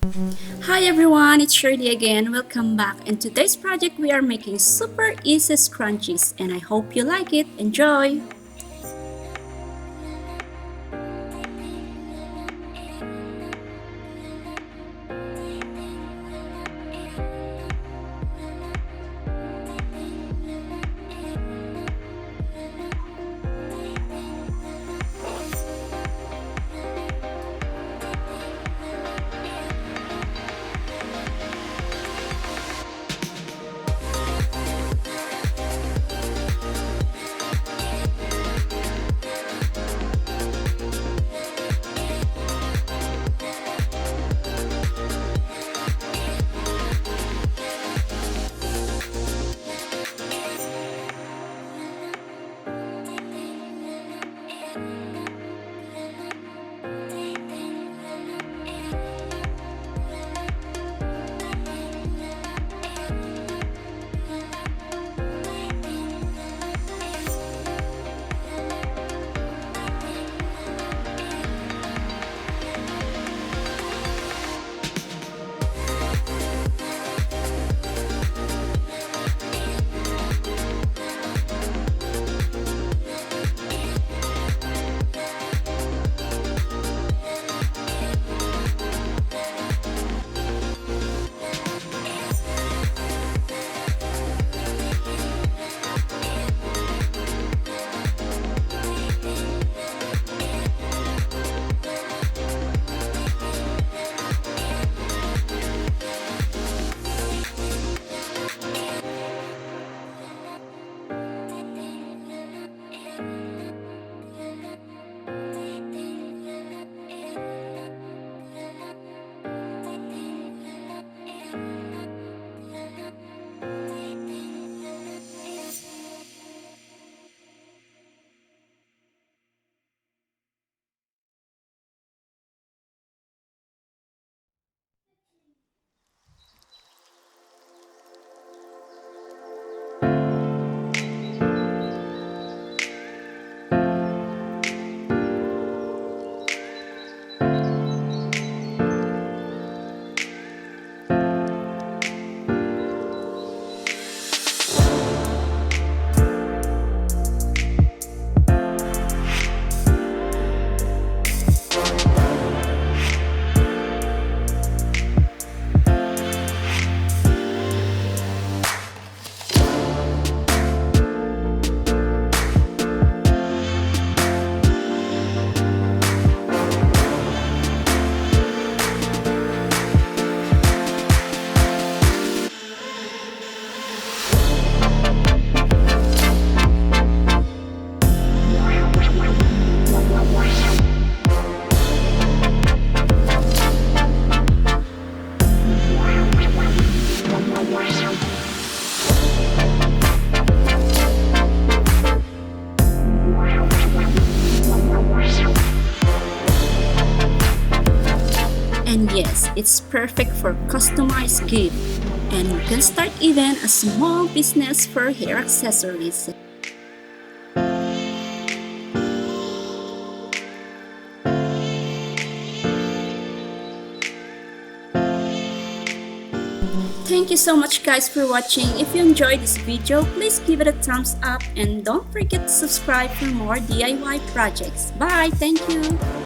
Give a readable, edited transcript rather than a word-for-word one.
Hi everyone, it's Shirley again. Welcome back. In today's project, we are making super easy scrunchies and I hope you like it. Enjoy! And yes, it's perfect for customized gift. And you can start even a small business for hair accessories. Thank you so much guys for watching. If you enjoyed this video, please give it a thumbs up and don't forget to subscribe for more DIY projects. Bye! Thank you!